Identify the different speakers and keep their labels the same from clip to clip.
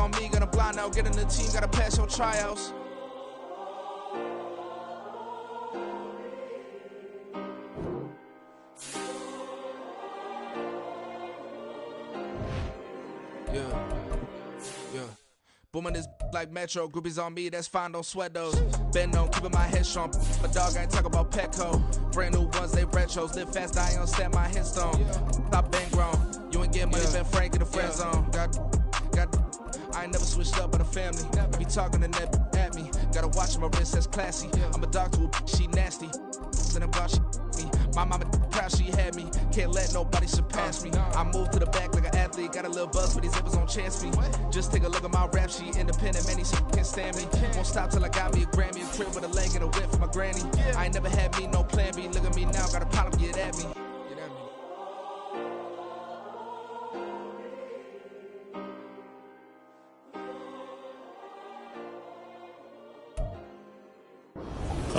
Speaker 1: on me, gonna blind out. Get in the team, gotta pass your tryouts. Yeah. Booming this like Metro, groupies on me, that's fine, don't sweat those. Bend on, keeping my head strong. But dog, I ain't talking about Petco. Brand new ones, they retros. Live fast, I ain't on stand my headstone. Stop bang grown. You ain't getting money, been Frank in the friend zone. I ain't never switched up with a family. Be talking to that at me. Gotta watch my wrist, that's classy. I'm a dog to a she nasty. And I'm gone, she me. My mama proud she had me. Can't let nobody surpass me. I move to the back like an athlete. Got a little buzz for these zippers on chance me. Just take a look at my rap sheet. Independent, man, these can't stand me. Won't stop till I got me a Grammy. A crib with a leg and a whip for my granny. I ain't never had me no plan B. Look at me now, got a problem, get at me.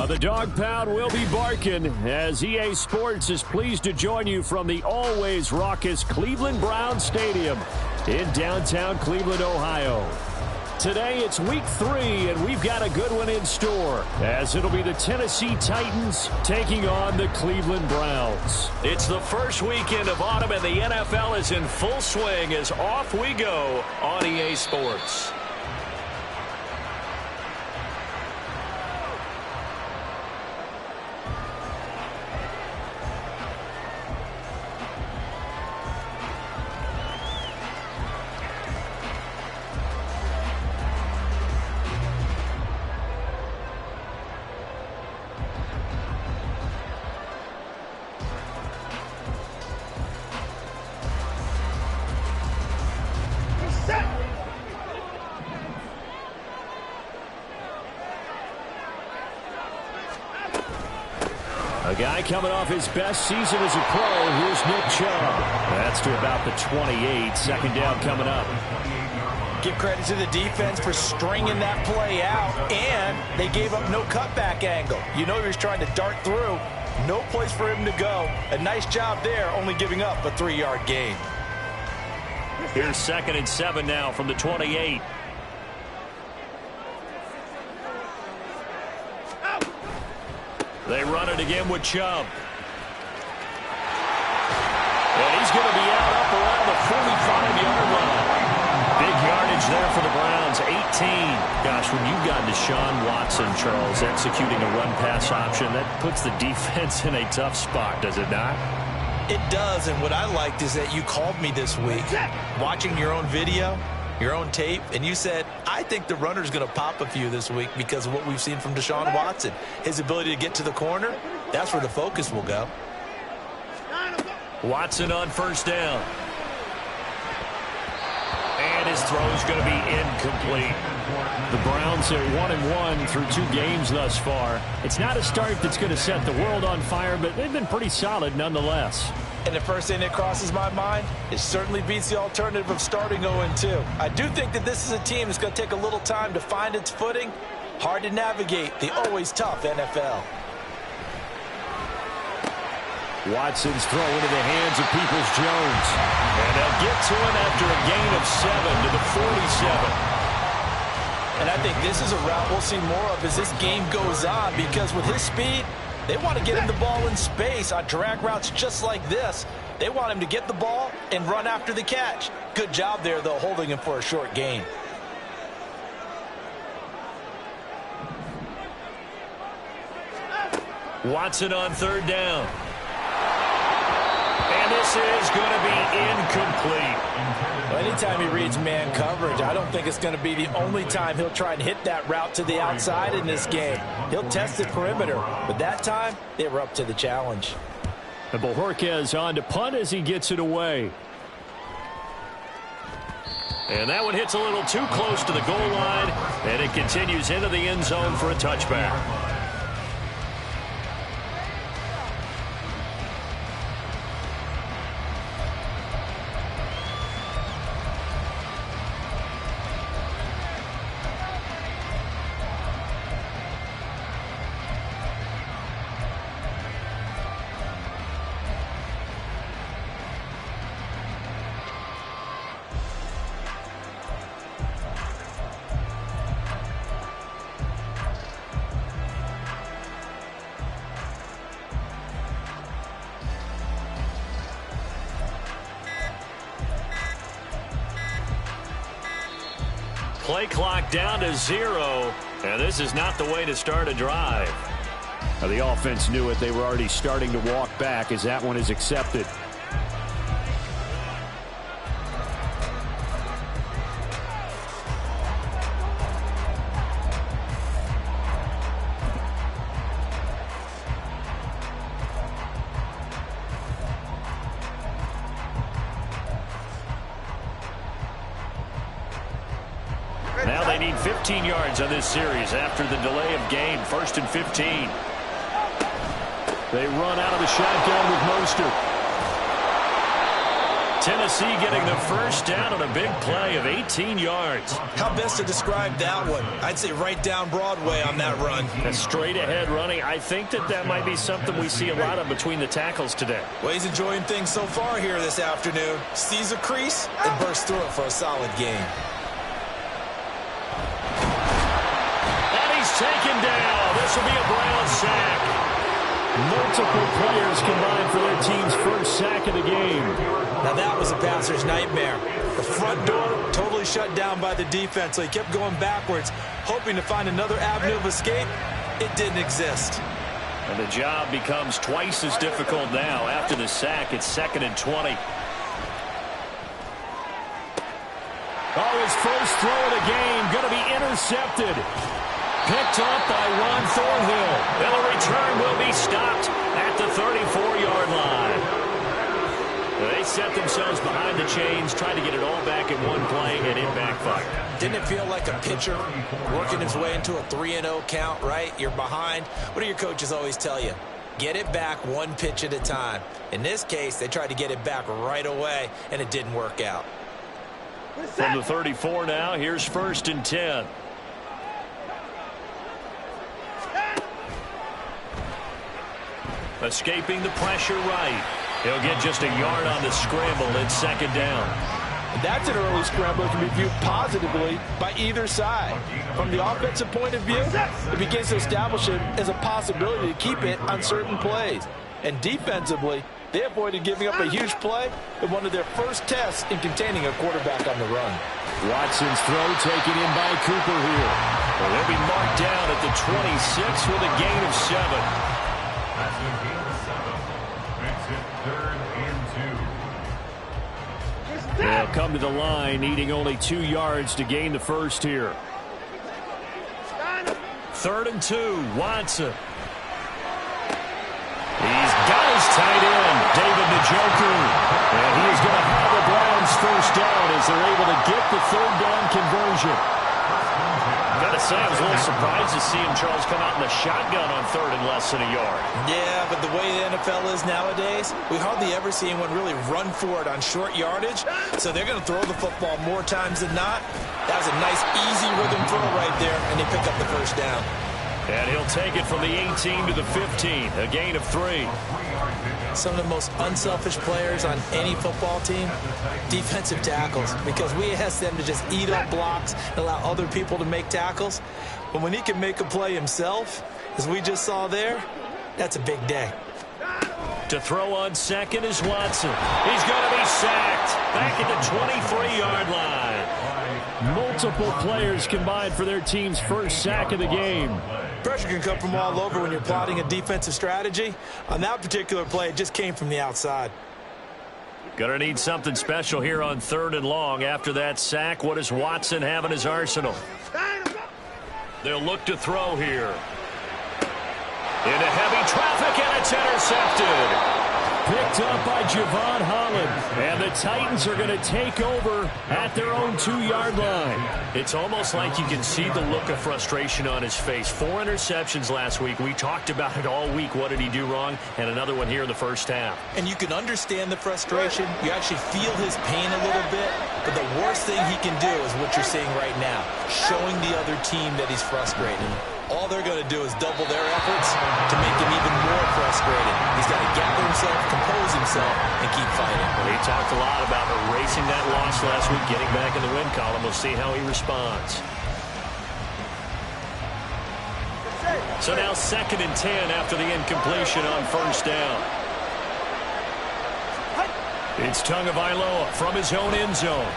Speaker 2: The dog pound will be barking as EA Sports is pleased to join you from the always raucous Cleveland Browns Stadium in downtown Cleveland, Ohio. Today it's week 3 and we've got a good one in store as it'll be the Tennessee Titans taking on the Cleveland Browns. It's the first weekend of autumn and the NFL is in full swing as off we go on EA Sports. A guy coming off his best season as a pro. Here's Nick Chubb. That's to about the 28. Second down coming up.
Speaker 3: Give credit to the defense for stringing that play out, and they gave up no cutback angle. You know he was trying to dart through. No place for him to go. A nice job there, only giving up a 3-yard gain.
Speaker 2: Here's 2nd and 7 now from the 28. They run it again with Chubb. And he's going to be out up around the 45-yard line. Big yardage there for the Browns, 18. Gosh, when you've got Deshaun Watson, Charles, executing a run-pass option, that puts the defense in a tough spot, does it not?
Speaker 3: It does, and what I liked is that you called me this week, watching your own video, your own tape, and you said, I think the runner's going to pop a few this week because of what we've seen from Deshaun Watson. His ability to get to the corner, that's where the focus will go.
Speaker 2: Watson on first down. And his throw is going to be incomplete. The Browns are 1-1 through 2 games thus far. It's not a start that's going to set the world on fire, but they've been pretty solid nonetheless.
Speaker 3: And the first thing that crosses my mind, it certainly beats the alternative of starting 0-2. I do think that this is a team that's going to take a little time to find its footing. Hard to navigate the always tough NFL.
Speaker 2: Watson's throw into the hands of Peoples-Jones. And they'll get to him after a gain of 7 to the 47.
Speaker 3: And I think this is a route we'll see more of as this game goes on because with his speed, they want to get him the ball in space on drag routes just like this. They want him to get the ball and run after the catch. Good job there, though, holding him for a short gain.
Speaker 2: Watson on third down. And this is going to be incomplete.
Speaker 3: Well, anytime he reads man coverage, I don't think it's going to be the only time he'll try and hit that route to the outside in this game. He'll test the perimeter, but that time they were up to the challenge.
Speaker 2: And Bojorquez on to punt as he gets it away. And that one hits a little too close to the goal line, and it continues into the end zone for a touchback. play clock down to 0, and this is not the way to start a drive. Now, the offense knew it. They were already starting to walk back as that one is accepted. Now they need 15 yards on this series after the delay of game. 1st and 15. They run out of the shotgun with Mostert. Tennessee getting the first down on a big play of 18 yards.
Speaker 3: How best to describe that one? I'd say right down Broadway on that run.
Speaker 2: A straight ahead running. I think that might be something we see a lot of between the tackles today.
Speaker 3: Well, he's enjoying things so far here this afternoon. Sees a crease and bursts through it for a solid gain.
Speaker 2: Taken down. This will be a Brown sack. Multiple players combined for their team's first sack of the game.
Speaker 3: Now that was a passer's nightmare. The front door totally shut down by the defense, so he kept going backwards, hoping to find another avenue of escape. It didn't exist.
Speaker 2: And the job becomes twice as difficult now. After the sack, it's 2nd and 20. Oh, his first throw of the game going to be intercepted. Picked up by Ron Thornhill. And the return will be stopped at the 34-yard line. They set themselves behind the chains, trying to get it all back in one play, and it backfired.
Speaker 3: Didn't it feel like a pitcher working his way into a 3-0 count, right? You're behind. What do your coaches always tell you? Get it back one pitch at a time. In this case, they tried to get it back right away, and it didn't work out.
Speaker 2: From the 34 now, here's 1st and 10. Escaping the pressure right. He'll get just a yard on the scramble. It's 2nd down.
Speaker 4: That's an early scramble that can be viewed positively by either side. From the offensive point of view, it begins to establish it as a possibility to keep it on certain plays. And defensively, they avoided giving up a huge play in one of their first tests in containing a quarterback on the run.
Speaker 2: Watson's throw taken in by Cooper here. Well, he'll be marked down at the 26 with a gain of 7. They'll come to the line, needing only 2 yards to gain the first here. 3rd and 2, Watson. He's got his tight end, David Njoku. And he is going to have the Browns first down as they're able to get the 3rd down conversion. Gotta say, I was a little surprised to see him, Charles, come out in the shotgun on 3rd and less than a yard.
Speaker 3: Yeah, but the way the NFL is nowadays, we hardly ever see anyone really run for it on short yardage. So they're going to throw the football more times than not. That was a nice, easy rhythm throw right there, and they pick up the first down.
Speaker 2: And he'll take it from the 18 to the 15, a gain of 3.
Speaker 3: Some of the most unselfish players on any football team, defensive tackles, because we ask them to just eat up blocks and allow other people to make tackles. But when he can make a play himself, as we just saw there, that's a big day.
Speaker 2: To throw on 2nd is Watson. He's going to be sacked back at the 23-yard line. Multiple players combined for their team's first sack of the game.
Speaker 3: Pressure can come from all over when you're plotting a defensive strategy. On that particular play, it just came from the outside.
Speaker 2: Gonna need something special here on 3rd and long. After that sack, what does Watson have in his arsenal? They'll look to throw here. Into heavy traffic, and it's intercepted. Picked up by Javon Holland. And the Titans are going to take over at their own 2-yard line. It's almost like you can see the look of frustration on his face. 4 interceptions last week. We talked about it all week. What did he do wrong? And another one here in the first half.
Speaker 3: And you can understand the frustration. You actually feel his pain a little bit. But the worst thing he can do is what you're seeing right now, showing the other team that he's frustrated. All they're going to do is double their efforts to make him even more frustrated. He's got to gather himself, compose himself, and keep fighting.
Speaker 2: Well, he talked a lot about erasing that loss last week, getting back in the win column. We'll see how he responds. So now 2nd and 10 after the incompletion on first down. It's Tagovailoa from his own end zone.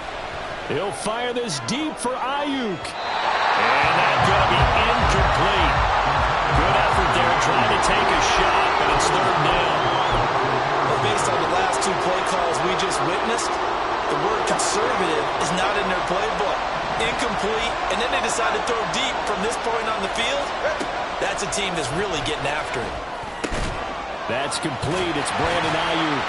Speaker 2: He'll fire this deep for Ayuk. And that's going to be incomplete. Good effort there, trying to take a shot, but it's third down.
Speaker 3: Well, based on the last two play calls we just witnessed, the word conservative is not in their playbook. Incomplete, and then they decide to throw deep from this point on the field. That's a team that's really getting after it.
Speaker 2: That's complete. It's Brandon Ayuk.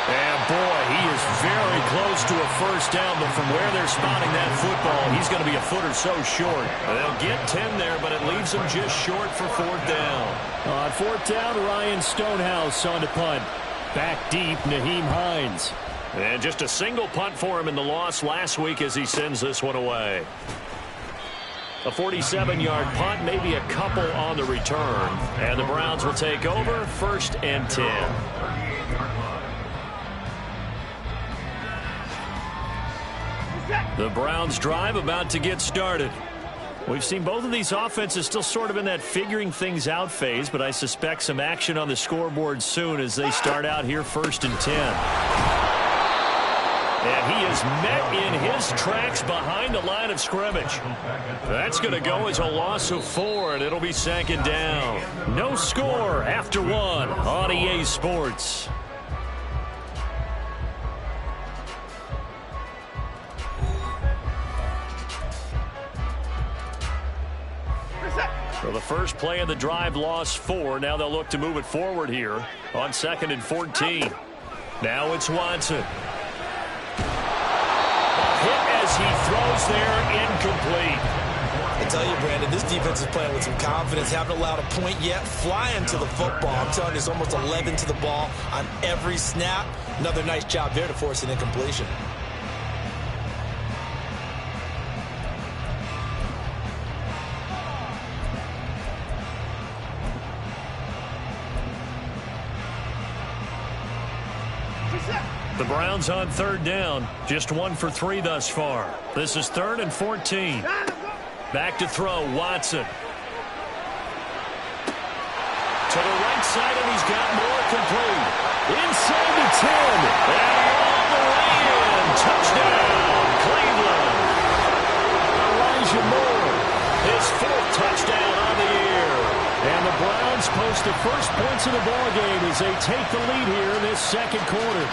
Speaker 2: And, boy, he is very close to a first down, but from where they're spotting that football, he's going to be a foot or so short. They'll get 10 there, but it leaves them just short for fourth down. On fourth down, Ryan Stonehouse on to punt. Back deep, Naheem Hines. And just a single punt for him in the loss last week as he sends this one away. A 47-yard punt, maybe a couple on the return. And the Browns will take over, 1st and 10. The Browns drive about to get started. We've seen both of these offenses still sort of in that figuring things out phase, but I suspect some action on the scoreboard soon as they start out here 1st and 10. And he is met in his tracks behind the line of scrimmage. That's going to go as a loss of 4, and it'll be 2nd down. No score after 1 on EA Sports. So the first play of the drive lost 4. Now they'll look to move it forward here on 2nd and 14. Now it's Watson. Hit as he throws there, incomplete.
Speaker 3: I tell you, Brandon, this defense is playing with some confidence. Haven't allowed a point yet. Flying to the football. I'm telling you, it's almost 11 to the ball on every snap. Another nice job there to force an incompletion.
Speaker 2: The Browns on 3rd down. Just 1 for 3 thus far. This is 3rd and 14. Back to throw, Watson. To the right side, and he's got more complete. Inside the 10. And all the way in. Touchdown, Cleveland. Elijah Moore, his 4th touchdown on the year. And the Browns post the first points of the ballgame as they take the lead here in this 2nd quarter.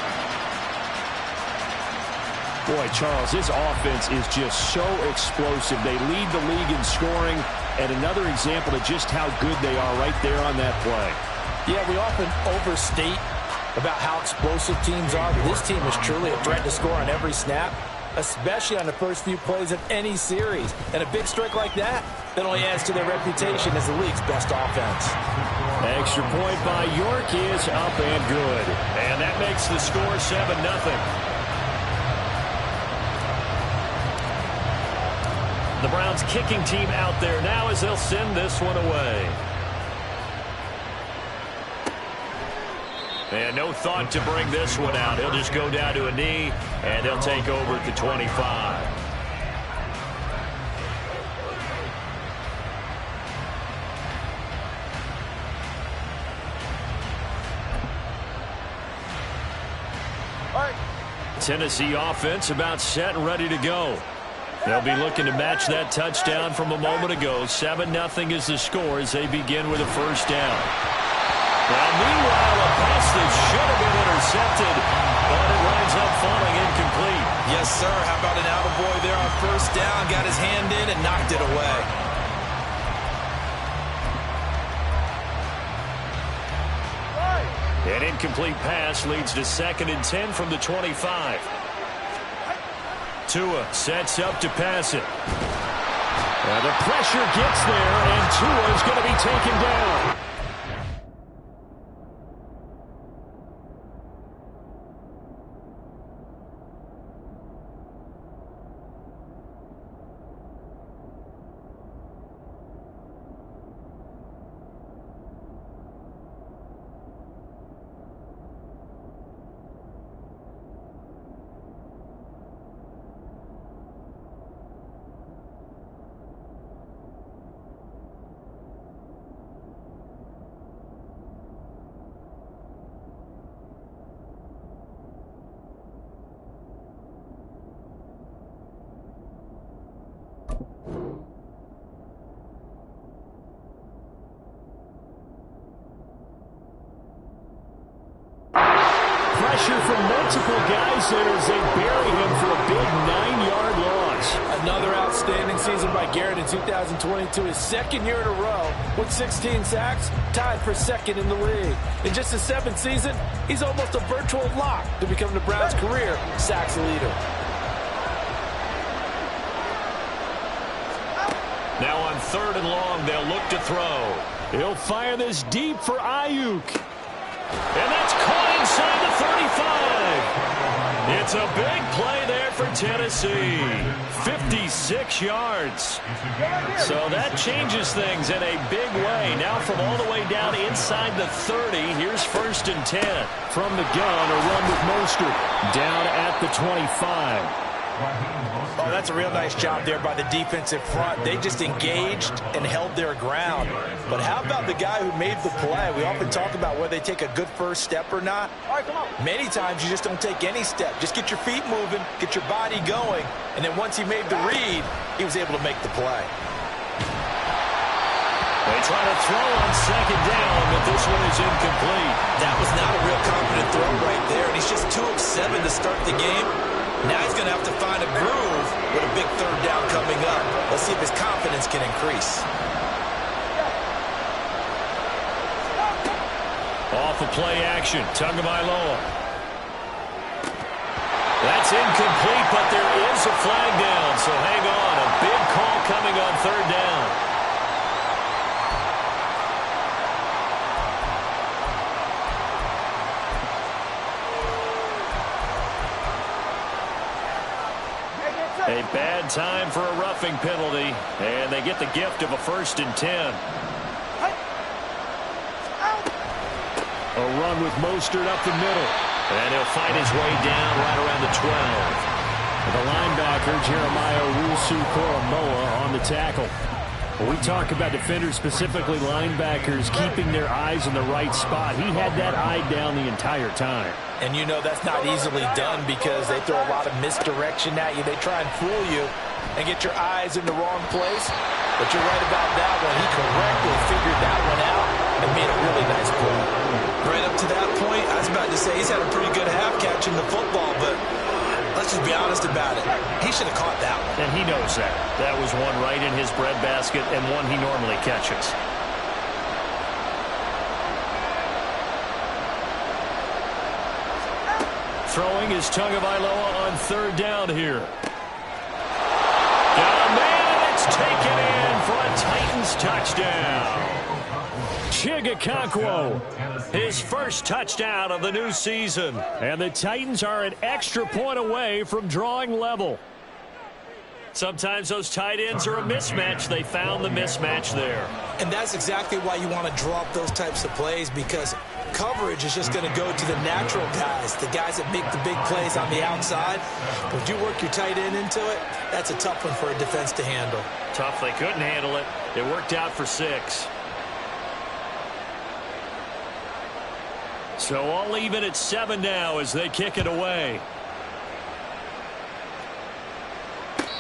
Speaker 5: Boy, Charles, his offense is just so explosive. They lead the league in scoring, and another example of just how good they are right there on that play.
Speaker 4: Yeah, we often overstate about how explosive teams are, but this team is truly a threat to score on every snap, especially on the first few plays of any series. And a big strike like that only adds to their reputation as the league's best offense.
Speaker 2: Extra point by York is up and good. And that makes the score 7-0. The Browns kicking team out there now as they'll send this one away. And no thought to bring this one out. He'll just go down to a knee, and they'll take over at the 25. Tennessee offense about set and ready to go. They'll be looking to match that touchdown from a moment ago. 7-0 is the score as they begin with a first down. Now, meanwhile, a pass that should have been intercepted, but it winds up falling incomplete.
Speaker 3: Yes, sir. How about an attaboy there on first down? Got his hand in and knocked it away.
Speaker 2: An incomplete pass leads to 2nd and 10 from the 25. Tua sets up to pass it. The pressure gets there, and Tua is going to be taken down. Pressure from multiple guys there as they bury him for a big 9-yard loss.
Speaker 4: Another outstanding season by Garrett in 2022. His second year in a row with 16 sacks, tied for second in the league. In just his 7th season, he's almost a virtual lock to become the Browns' career sacks leader.
Speaker 2: Now on 3rd and long, they'll look to throw. He'll fire this deep for Ayuk. And that's caught inside the 35. It's a big play there for Tennessee. 56 yards. So that changes things in a big way. Now from all the way down inside the 30, here's 1st and 10. From the gun, a run with Mostert. Down at the 25.
Speaker 3: Oh, that's a real nice job there by the defensive front. They just engaged and held their ground. But how about the guy who made the play? We often talk about whether they take a good first step or not. Many times you just don't take any step. Just get your feet moving, get your body going, and then once he made the read, he was able to make the play.
Speaker 2: They try to throw on 2nd down, but this one is incomplete.
Speaker 3: That was not a real confident throw right there, and he's just 2 of 7 to start the game. Now he's going to have to find a groove with a big 3rd down coming up. Let's see if his confidence can increase.
Speaker 2: Off of play action, Tagovailoa. That's incomplete, but there is a flag down, so hang on. A big call coming on 3rd down. A bad time for a roughing penalty, and they get the gift of a 1st and 10. A run with Mostert up the middle, and he'll fight his way down right around the 12. The linebacker, Jeremiah Owusu-Koramoah, on the tackle. When we talk about defenders, specifically linebackers, keeping their eyes in the right spot, he had that eye down the entire time.
Speaker 3: And you know that's not easily done because they throw a lot of misdirection at you. They try and fool you and get your eyes in the wrong place. But you're right about that one. He correctly figured that one out and made a really nice play. Right up to that point, I was about to say he's had a pretty good half catching the football, but let's just be honest about it. He should have caught that one.
Speaker 2: And he knows that. That was one right in his breadbasket and one he normally catches. Throwing is Tagovailoa on 3rd down here. Got a man, and it's taken in for a Titans touchdown. Chigakonkwo, his first touchdown of the new season. And the Titans are an extra point away from drawing level. Sometimes those tight ends are a mismatch. They found the mismatch there.
Speaker 3: And that's exactly why you want to draw up those types of plays, because coverage is just going to go to the natural guys, the guys that make the big plays on the outside. But if you work your tight end into it, that's a tough one for a defense to handle.
Speaker 2: Tough, they couldn't handle it. It worked out for 6. So all even at 7 now as they kick it away.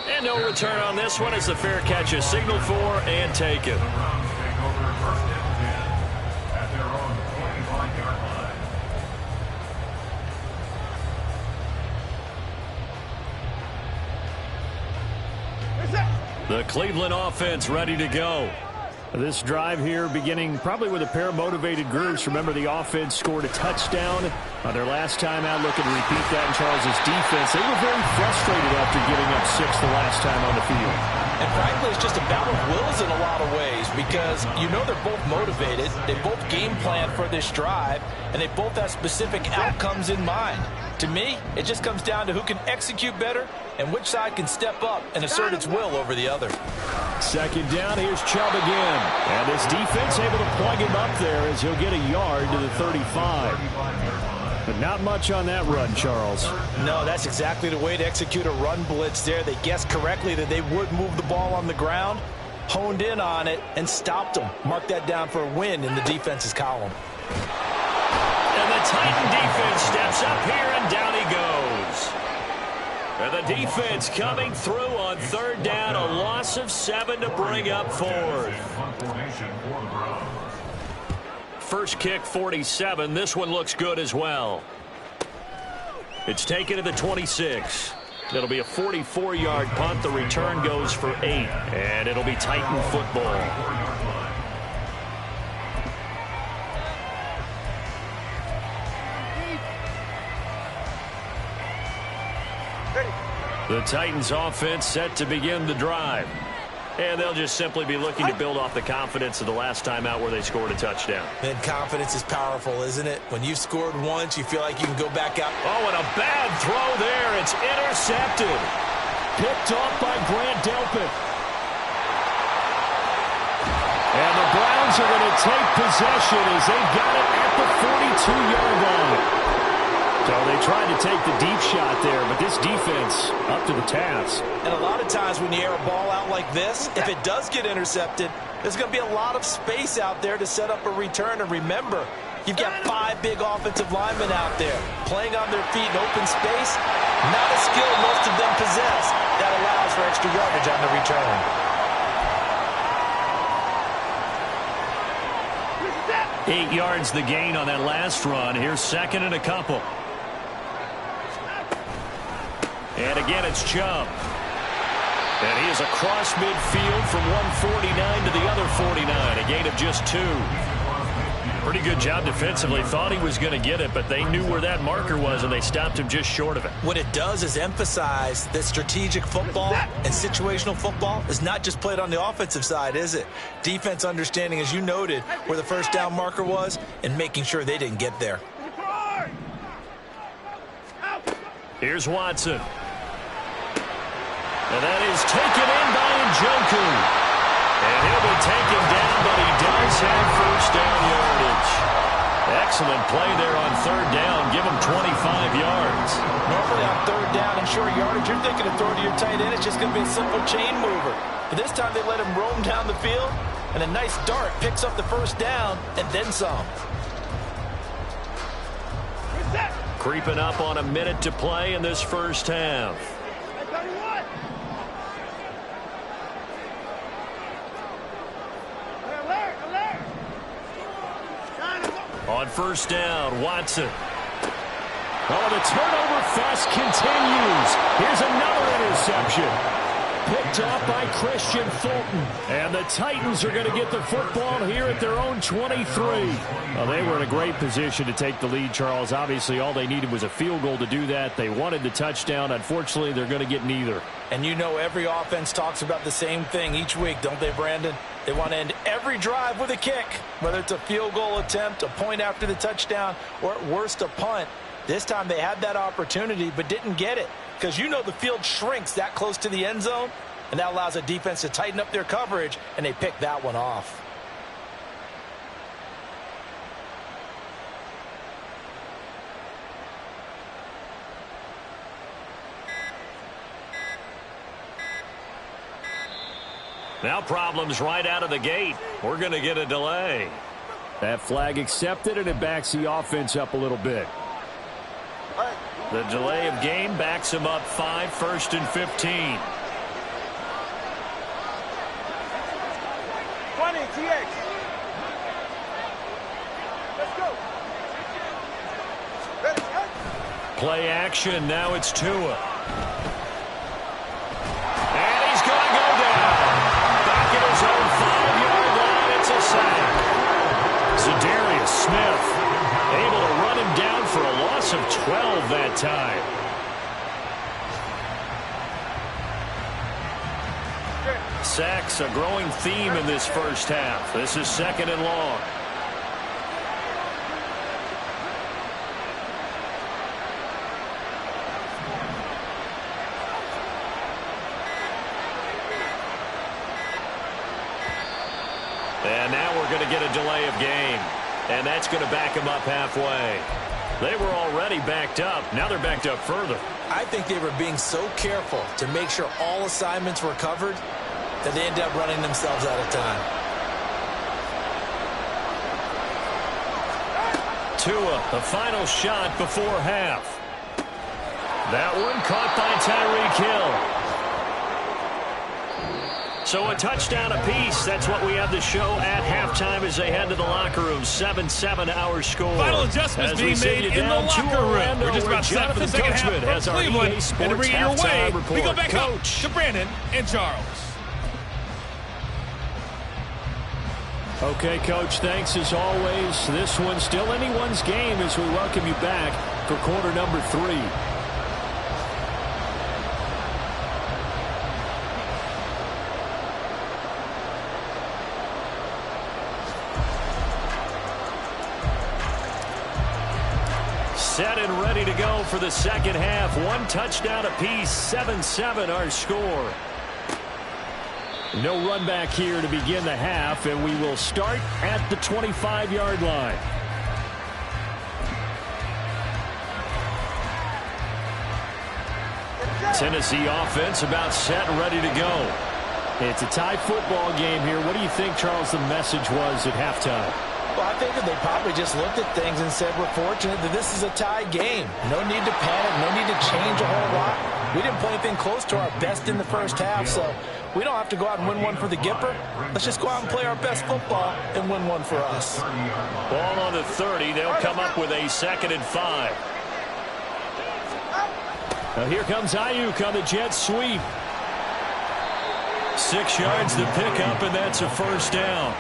Speaker 2: And no return on this one as the fair catch is signaled for and taken. The Cleveland offense ready to go. This drive here beginning probably with a pair of motivated groups. Remember, the offense scored a touchdown on their last time out. Looking to repeat that in Charles's defense. They were very frustrated after giving up 6 the last time on the field.
Speaker 3: And frankly, it's just a battle of wills in a lot of ways because you know they're both motivated. They both game plan for this drive, and they both have specific outcomes in mind. To me, it just comes down to who can execute better and which side can step up and assert its will over the other.
Speaker 2: 2nd down, here's Chubb again. And this defense able to plug him up there as he'll get a yard to the 35. But not much on that run, Charles.
Speaker 3: No, that's exactly the way to execute a run blitz there. They guessed correctly that they would move the ball on the ground, honed in on it, and stopped them. Mark that down for a win in the defense's column.
Speaker 2: And the Titan defense steps up here, and down he goes. And the defense coming through on on third down, a loss of 7 to bring up fourth. First kick, 47. This one looks good as well. It's taken to the 26. It'll be a 44-yard punt. The return goes for 8, and it'll be Titan football. The Titans offense set to begin the drive. And they'll just simply be looking to build off the confidence of the last time out where they scored a touchdown.
Speaker 3: And confidence is powerful, isn't it? When you've scored once, you feel like you can go back out.
Speaker 2: Oh, and a bad throw there. It's intercepted.
Speaker 5: Picked off by Grant Delpit. And the Browns are going to take possession as they've got it at the 42-yard line. So they tried to take the deep shot there, but this defense up to the task.
Speaker 3: And a lot of times when you air a ball out like this, if it does get intercepted, there's going to be a lot of space out there to set up a return. And remember, you've got 5 big offensive linemen out there playing on their feet in open space. Not a skill most of them possess that allows for extra yardage on the return.
Speaker 2: Eight yards the gain on that last run. Here's second and a couple. And again, it's Chubb. And he is across midfield from 149 to the other 49. A gain of just 2. Pretty good job defensively. Thought he was going to get it, but they knew where that marker was, and they stopped him just short of it.
Speaker 3: What it does is emphasize that strategic football and situational football is not just played on the offensive side, is it? Defense understanding, as you noted, where the first down marker was and making sure they didn't get there.
Speaker 2: Here's Watson. And that is taken in by Njoku. And he'll be taken down, but he does have first down yardage. Excellent play there on third down. Give him 25 yards.
Speaker 3: Normally on third down and short yardage, you're thinking of throwing to your tight end. It's just going to be a simple chain mover. But this time they let him roam down the field, and a nice dart picks up the first down and then some.
Speaker 2: Creeping up on a minute to play in this first half. On first down, Watson.
Speaker 5: Oh, the turnover fest continues. Here's another interception. Picked off by Christian Fulton. And the Titans are going to get the football here at their own 23. Well, they were in a great position to take the lead, Charles. Obviously, all they needed was a field goal to do that. They wanted the touchdown. Unfortunately, they're going to get neither.
Speaker 3: And you know every offense talks about the same thing each week, don't they, Brandon? They want to end every drive with a kick, whether it's a field goal attempt, a point after the touchdown, or at worst a punt. This time they had that opportunity but didn't get it because you know the field shrinks that close to the end zone, and that allows a defense to tighten up their coverage, and they pick that one off.
Speaker 2: Now problems right out of the gate. We're going to get a delay.
Speaker 5: That flag accepted, and it backs the offense up a little bit.
Speaker 2: The delay of game backs him up 5, 1st and 15.
Speaker 6: 20, TX. Let's go. Ready,
Speaker 2: Play action. Now it's Tua. And he's going to go down. Back at his own 5-yard line. It's a sack. Zadarius Smith able to run him down for a loss of 12 that time. Sacks a growing theme in this first half. This is 2nd and long. And now we're going to get a delay of game. And that's going to back them up halfway. They were already backed up. Now they're backed up further.
Speaker 3: I think they were being so careful to make sure all assignments were covered that they ended up running themselves out of time.
Speaker 2: Tua, the final shot before half. That one caught by Tyreek Hill. So a touchdown apiece. That's what we have to show at halftime as they head to the locker room. 7-7 our score.
Speaker 7: Final adjustments being made in the locker room. We're just about set for the second half from Cleveland. And to bring it your way, we go back up to Brandon and Charles.
Speaker 2: Okay, Coach, thanks as always. This one's still anyone's game as we welcome you back for quarter number 3. Set and ready to go for the second half. One touchdown apiece, 7-7 our score. No run back here to begin the half, and we will start at the 25-yard line. Tennessee offense about set and ready to go. It's a tie football game here. What do you think, Charles, the message was at halftime?
Speaker 3: Well, I think that they probably just looked at things and said, we're fortunate that this is a tie game. No need to panic, no need to change a whole lot. We didn't play anything close to our best in the first half, so we don't have to go out and win one for the Gipper. Let's just go out and play our best football and win one for us.
Speaker 2: Ball on the 30. They'll come up with a 2nd and 5. Now here comes Ayuk on the jet sweep. 6 yards to pick up, and that's a first down.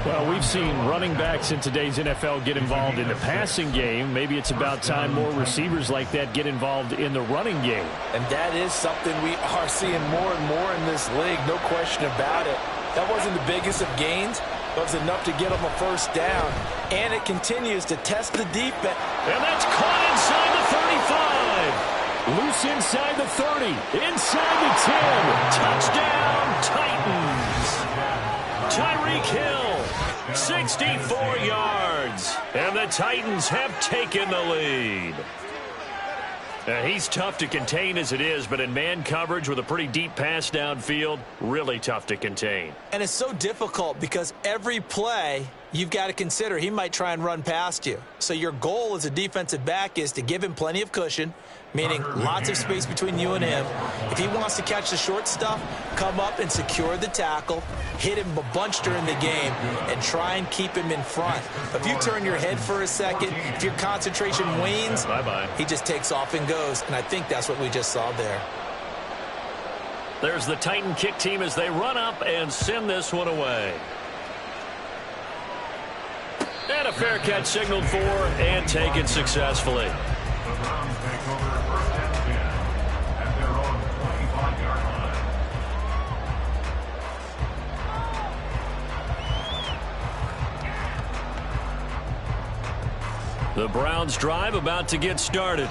Speaker 2: Well, we've seen running backs in today's NFL get involved in the passing game. Maybe it's about time more receivers like that get involved in the running game.
Speaker 3: And that is something we are seeing more and more in this league, no question about it. That wasn't the biggest of gains, but it was enough to get them a first down. And it continues to test the defense.
Speaker 2: And that's caught inside the 35. Loose inside the 30. Inside the 10. Touchdown, Titans. Tyreek Hill, 64 yards. And the Titans have taken the lead. He's tough to contain as it is, but in man coverage with a pretty deep pass downfield, really tough to contain.
Speaker 3: And it's so difficult because every play you've got to consider he might try and run past you. So your goal as a defensive back is to give him plenty of cushion, meaning lots of space between you and him. If he wants to catch the short stuff, come up and secure the tackle, hit him a bunch during the game, and try and keep him in front. But if you turn your head for a second, if your concentration wanes, he just takes off and goes. And I think that's what we just saw there.
Speaker 2: There's the Titan kick team as they run up and send this one away. And a fair catch signaled for and taken successfully. The Browns drive about to get started.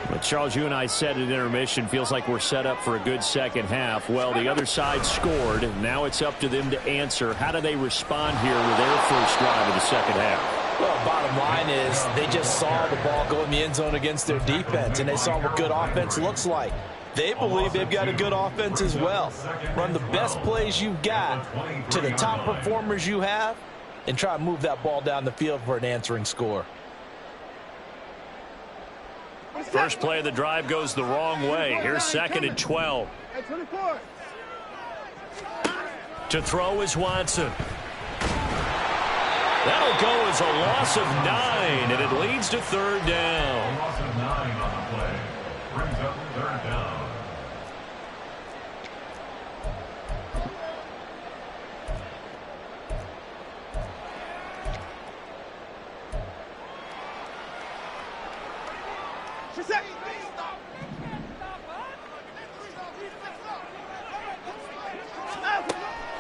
Speaker 2: But Charles, you and I said at intermission, feels like we're set up for a good second half. Well, the other side scored, and now it's up to them to answer. How do they respond here with their first drive of the second half?
Speaker 3: Well, bottom line is they just saw the ball go in the end zone against their defense, and they saw what good offense looks like. They believe they've got a good offense as well. Run the best plays you've got to the top performers you have, and try to move that ball down the field for an answering score.
Speaker 2: First play of the drive goes the wrong way. Here's 2nd and 12. To throw is Watson. That'll go as a loss of 9, and it leads to 3rd down.
Speaker 8: Loss of 9 on the play. Brings up 3rd down.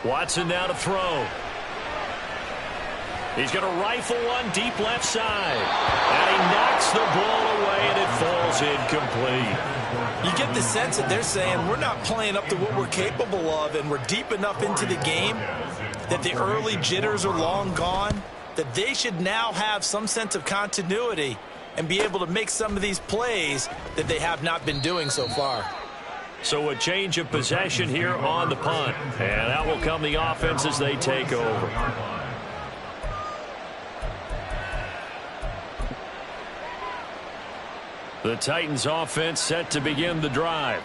Speaker 2: Watson now to throw. He's going to rifle one deep left side. And he knocks the ball away, and it falls incomplete.
Speaker 3: You get the sense that they're saying we're not playing up to what we're capable of, and we're deep enough into the game that the early jitters are long gone, that they should now have some sense of continuity and be able to make some of these plays that they have not been doing so far.
Speaker 2: So a change of possession here on the punt. And out will come the offense as they take over. The Titans offense set to begin the drive.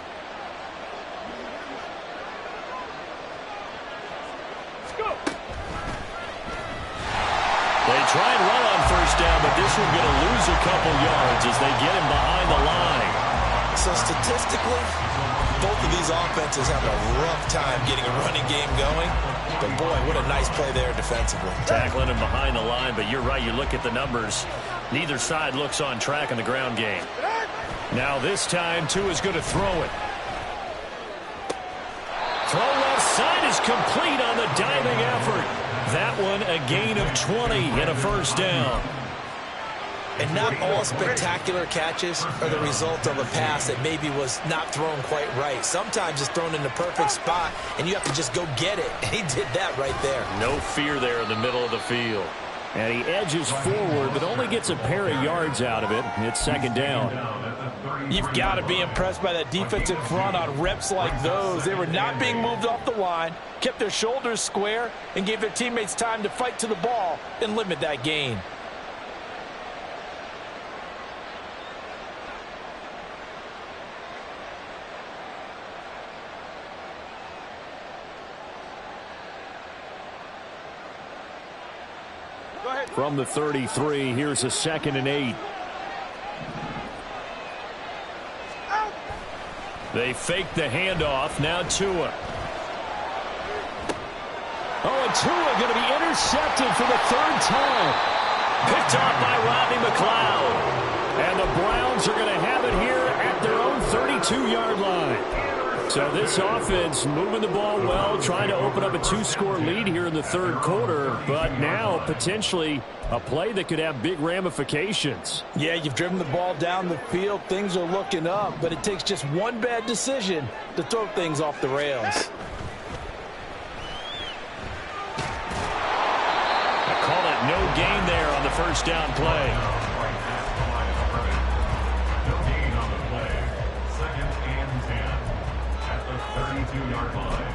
Speaker 2: try and run on first down, but this one's going to lose a couple yards as they get him behind the line.
Speaker 3: So statistically, both of these offenses have a rough time getting a running game going. But, boy, what a nice play there defensively.
Speaker 2: Tackling him behind the line, but you're right. You look at the numbers. Neither side looks on track in the ground game. Now this time, Tua is going to throw it. Throw left side is complete on the diving effort. That one a gain of 20 and a first down.
Speaker 3: And not all spectacular catches are the result of a pass that maybe was not thrown quite right. Sometimes it's thrown in the perfect spot, and you have to just go get it. And he did that right there.
Speaker 2: No fear there in the middle of the field. And he edges forward, but only gets a pair of yards out of it. It's second down.
Speaker 4: You've got to be impressed by that defensive front on reps like those. They were not being moved off the line, kept their shoulders square, and gave their teammates time to fight to the ball and limit that gain.
Speaker 2: From the 33, here's a 2nd and 8. They fake the handoff. Now Tua. Oh, and Tua going to be intercepted for the 3rd time. Picked off by Rodney McLeod. And the Browns are going to have it here at their own 32-yard line. So this offense moving the ball well, trying to open up a 2-score lead here in the 3rd quarter, but now potentially a play that could have big ramifications.
Speaker 4: Yeah, you've driven the ball down the field. Things are looking up, but it takes just one bad decision to throw things off the rails.
Speaker 2: I call that no gain there on the first down play.
Speaker 8: No gain on the play. 2nd and 10 at the 32-yard line.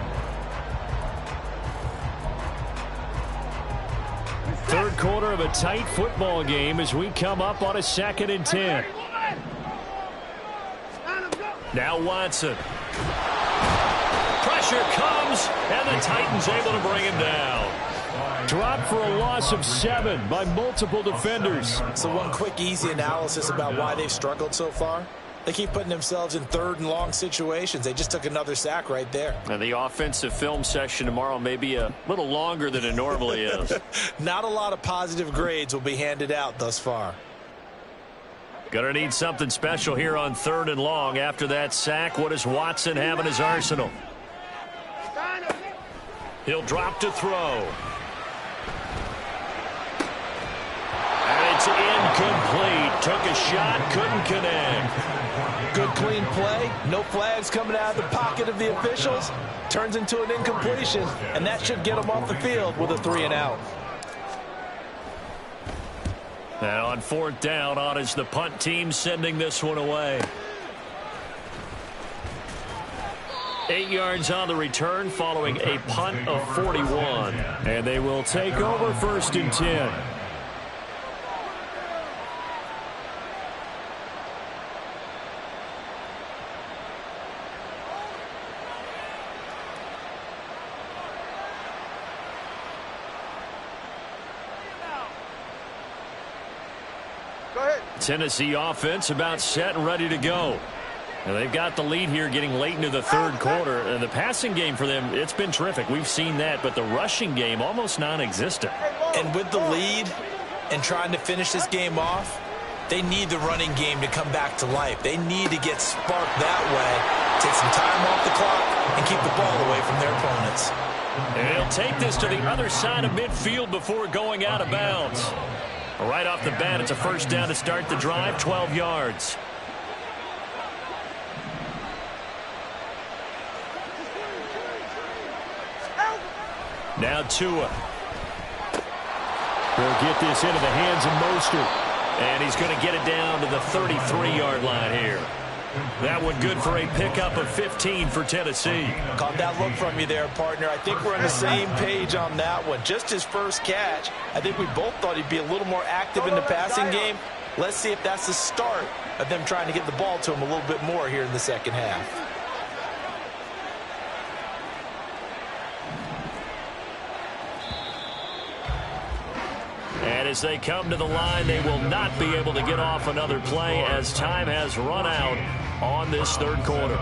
Speaker 2: 3rd quarter of a tight football game as we come up on a 2nd and 10. Now Watson. Pressure comes, and the Titans able to bring him down. Dropped for a loss of 7 by multiple defenders.
Speaker 3: So one quick, easy analysis about why they've struggled so far. They keep putting themselves in 3rd and long situations. They just took another sack right there.
Speaker 2: And the offensive film session tomorrow may be a little longer than it normally is.
Speaker 3: Not a lot of positive grades will be handed out thus far.
Speaker 2: Gonna need something special here on 3rd and long. After that sack, what does Watson have in his arsenal? He'll drop to throw. And it's incomplete. Took a shot, couldn't connect.
Speaker 4: Good clean play. No flags coming out of the pocket of the officials. Turns into an incompletion, and that should get them off the field with a 3 and out.
Speaker 2: And on 4th down, on is the punt team sending this one away. 8 yards on the return following a punt of 41. And they will take over 1st and 10. Tennessee offense about set and ready to go. And they've got the lead here getting late into the 3rd quarter. And the passing game for them, it's been terrific. We've seen that, but the rushing game almost non-existent.
Speaker 3: And with the lead and trying to finish this game off, they need the running game to come back to life. They need to get sparked that way, take some time off the clock, and keep the ball away from their opponents.
Speaker 2: And he'll take this to the other side of midfield before going out of bounds. Right off the bat, it's a 1st down to start the drive, 12 yards. Now Tua. He'll get this into the hands of Mostert. And he's going to get it down to the 33-yard line here. That one good for a pickup of 15 for Tennessee.
Speaker 3: Caught that look from you there, partner. I think we're on the same page on that one. Just his first catch. I think we both thought he'd be a little more active in the passing game. Let's see if that's the start of them trying to get the ball to him a little bit more here in the 2nd half.
Speaker 2: And as they come to the line, they will not be able to get off another play as time has run out on this third quarter.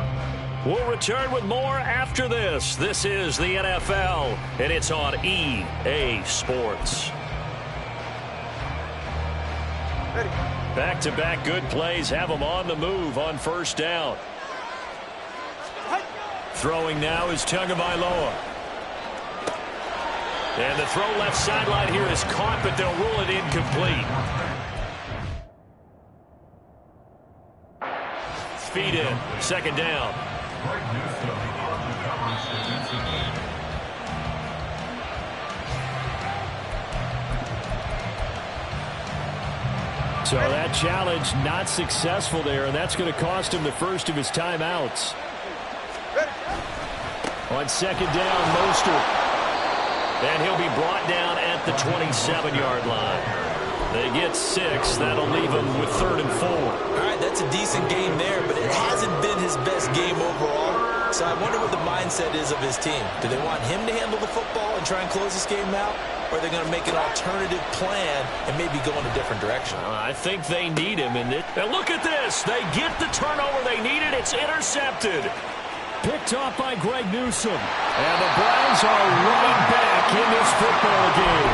Speaker 2: We'll return with more after this. This is the NFL, and it's on EA Sports. Back-to-back good plays have them on the move on first down. Throwing now is Tagovailoa. And the throw left sideline here is caught, but they'll rule it incomplete. Feed in. Second down. So that challenge not successful there, and that's going to cost him the first of his timeouts. On second down, Mostert. And he'll be brought down at the 27-yard line. They get 6. That'll leave him with 3rd and 4.
Speaker 3: All right, that's a decent game there, but it hasn't been his best game overall. So I wonder what the mindset is of his team. Do they want him to handle the football and try and close this game out? Or are they going to make an alternative plan and maybe go in a different direction?
Speaker 2: I think they need him. And look at this. They get the turnover they needed. It's intercepted. Picked off by Greg Newsome. And the Browns are right back in this football game.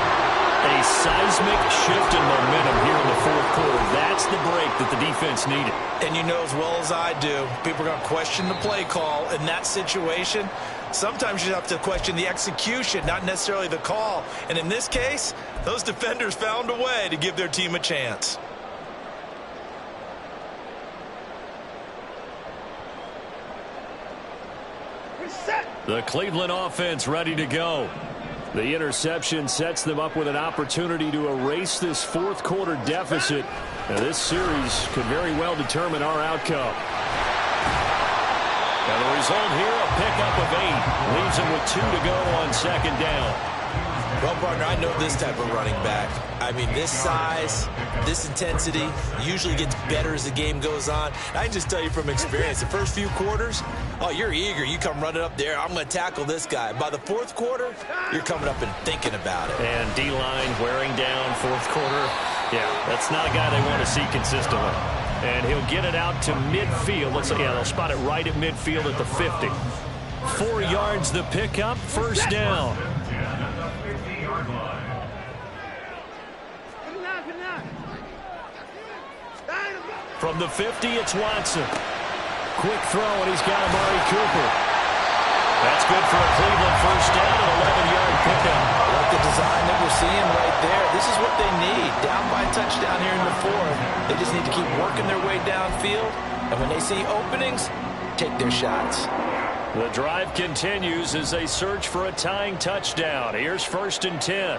Speaker 2: A seismic shift in momentum here in the fourth quarter. That's the break that the defense needed.
Speaker 3: And you know as well as I do, people are going to question the play call in that situation. Sometimes you have to question the execution, not necessarily the call. And in this case, those defenders found a way to give their team a chance.
Speaker 2: The Cleveland offense ready to go. The interception sets them up with an opportunity to erase this fourth quarter deficit. Now, this series could very well determine our outcome. And the result here, a pickup of 8. Leaves them with 2 to go on second down.
Speaker 3: Well, partner, I know this type of running back. I mean, this size, this intensity usually gets better as the game goes on. I can just tell you from experience, the first few quarters, oh, you're eager. You come running up there, I'm going to tackle this guy. By the fourth quarter, you're coming up and thinking about it.
Speaker 2: And D-line wearing down fourth quarter. Yeah, that's not a guy they want to see consistently. And he'll get it out to midfield. Let's say, yeah, they'll spot it right at midfield at the 50. 4 yards the pickup, first down. From the 50, it's Watson. Quick throw, and he's got Amari Cooper. That's good for a Cleveland first down, an 11-yard pickup.
Speaker 3: Like the design that we're seeing right there. This is what they need. Down by a touchdown here in the fourth. They just need to keep working their way downfield. And when they see openings, take their shots.
Speaker 2: The drive continues as they search for a tying touchdown. Here's 1st and 10.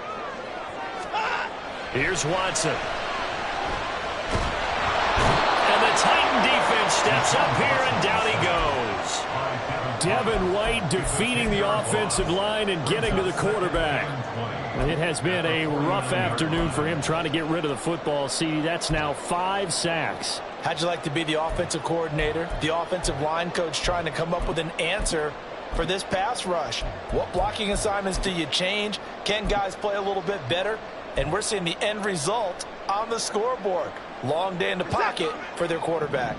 Speaker 2: Here's Watson. Titan defense steps up here, and down he goes. Devin White defeating the offensive line and getting to the quarterback. It has been a rough afternoon for him trying to get rid of the football. See, that's now 5 sacks.
Speaker 3: How'd you like to be the offensive coordinator, the offensive line coach trying to come up with an answer for this pass rush? What blocking assignments do you change? Can guys play a little bit better? And we're seeing the end result on the scoreboard. Long day in the pocket for their quarterback.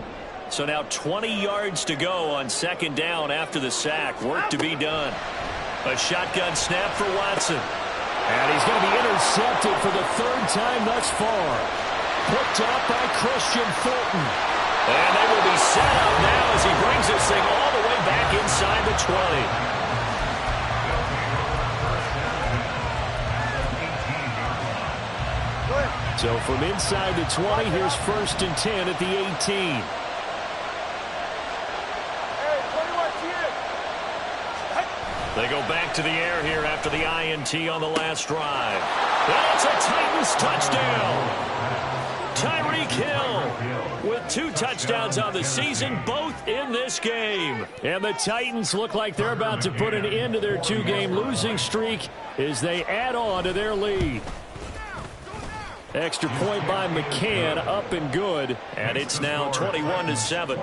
Speaker 2: So now 20 yards to go on second down after the sack. Work to be done. A shotgun snap for Watson. And he's going to be intercepted for the 3rd time thus far. Picked up by Christian Fulton. And they will be set up now as he brings this thing all the way back inside the 20. So from inside the 20, here's 1st and 10 at the 18. They go back to the air here after the INT on the last drive. That's a Titans touchdown. Tyreek Hill with 2 touchdowns on the season, both in this game. And the Titans look like they're about to put an end to their 2-game losing streak as they add on to their lead. Extra point by McCann, up and good, and it's now 21-7.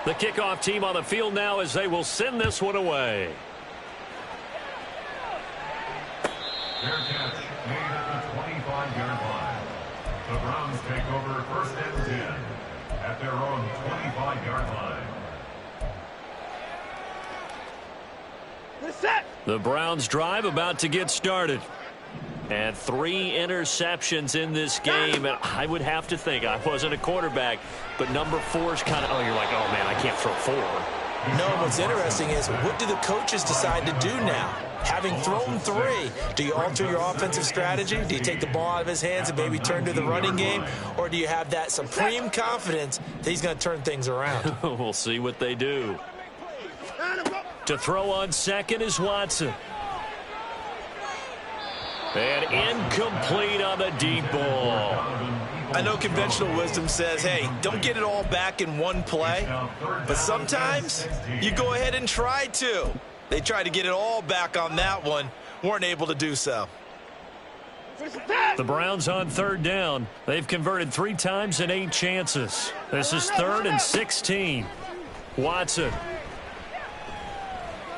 Speaker 2: The kickoff team on the field now as they will send this one away.
Speaker 8: Fair catch made at the 25-yard line. The Browns take over 1st and 10 at their own 25-yard line.
Speaker 2: The Browns drive about to get started. And 3 interceptions in this game. And I would have to think, I wasn't a quarterback, but number 4 is kind of, you're like, oh, man, I can't throw 4.
Speaker 3: No, what's interesting is, what do the coaches decide to do now? Having thrown 3, do you alter your offensive strategy? Do you take the ball out of his hands and maybe turn to the running game? Or do you have that supreme confidence that he's going to turn things around?
Speaker 2: We'll see what they do. To throw on second is Watson. And incomplete on the deep ball.
Speaker 3: I know conventional wisdom says, hey, don't get it all back in one play. But sometimes you go ahead and try to. They tried to get it all back on that one. Weren't able to do so.
Speaker 2: The Browns on 3rd down. They've converted 3 times in 8 chances. This is 3rd and 16. Watson.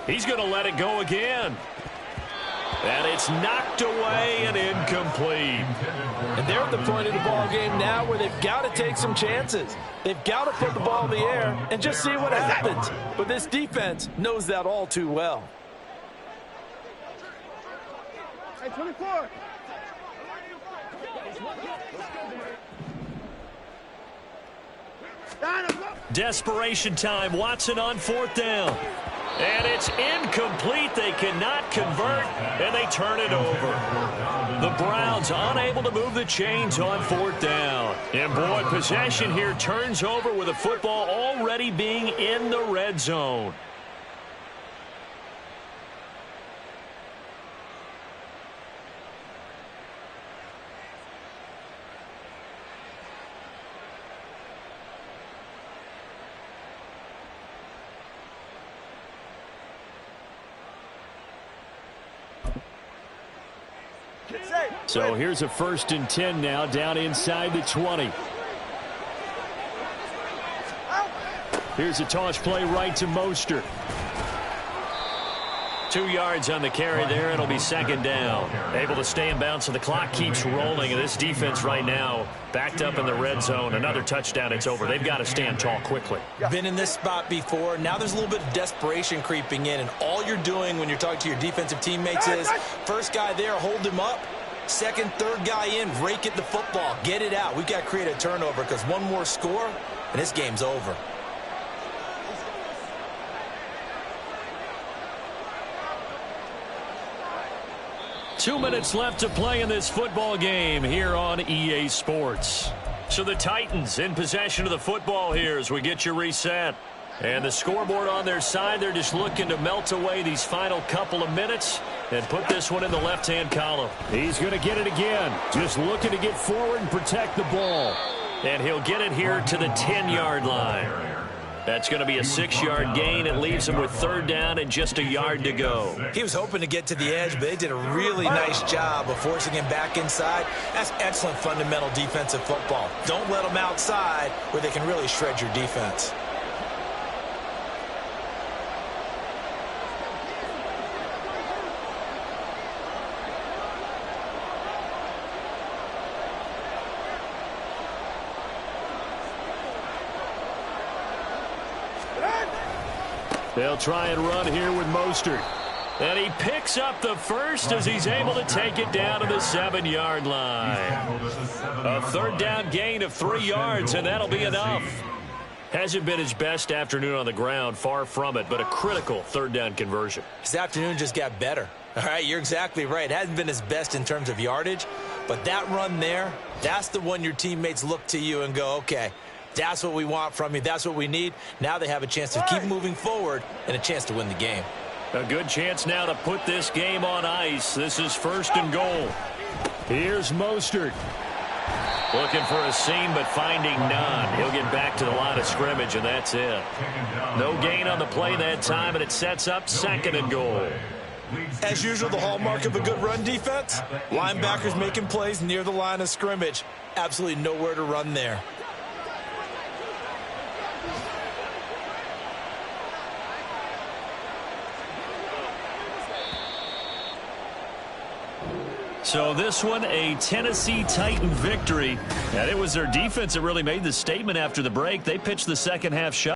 Speaker 2: He's going to let it go again. And it's knocked away and incomplete.
Speaker 4: And they're at the point of the ball game now where they've got to take some chances. They've got to put the ball in the air and just see what happens. But this defense knows that all too well.
Speaker 6: Hey, 24.
Speaker 2: Desperation time. Watson on 4th down. And it's incomplete. They cannot convert, and they turn it over. The Browns unable to move the chains on 4th down. And, boy, possession here turns over with the football already being in the red zone. So here's a 1st and 10 now down inside the 20. Here's a toss play right to Mostert. 2 yards on the carry there. It'll be 2nd down. Able to stay in bounds, so the clock keeps rolling. And this defense right now backed up in the red zone. Another touchdown, it's over. They've got to stand tall quickly.
Speaker 3: Been in this spot before. Now there's a little bit of desperation creeping in. And all you're doing when you're talking to your defensive teammates is, first guy there, hold him up. 2nd, 3rd guy in, rake at the football. Get it out. We've got to create a turnover because one more score, and this game's over.
Speaker 2: Two minutes left to play in this football game here on EA Sports. So the Titans in possession of the football here as we get you reset. And the scoreboard on their side, they're just looking to melt away these final couple of minutes and put this one in the left-hand column. He's going to get it again. Just looking to get forward and protect the ball. And he'll get it here to the 10-yard line. That's going to be a 6-yard gain. It leaves him with 3rd down and just a yard to go.
Speaker 3: He was hoping to get to the edge, but they did a really nice job of forcing him back inside. That's excellent fundamental defensive football. Don't let them outside where they can really shred your defense.
Speaker 2: They'll try and run here with Mostert. And he picks up the first as he's able to take it down to the 7-yard line. A 3rd down gain of 3 yards, and that'll be enough. Hasn't been his best afternoon on the ground, far from it, but a critical 3rd down conversion.
Speaker 3: His afternoon just got better. All right, you're exactly right. It hasn't been his best in terms of yardage, but that run there, that's the one your teammates look to you and go, okay, that's what we want from you. That's what we need. Now they have a chance to keep moving forward and a chance to win the game.
Speaker 2: A good chance now to put this game on ice. This is 1st and goal. Here's Mostert. Looking for a seam, but finding none. He'll get back to the line of scrimmage, and that's it. No gain on the play that time, and it sets up 2nd and goal.
Speaker 3: As usual, the hallmark of a good run defense, linebackers making plays near the line of scrimmage. Absolutely nowhere to run there.
Speaker 5: So this one, a Tennessee Titan victory. And it was their defense that really made the statement after the break. They pitched the second half shot.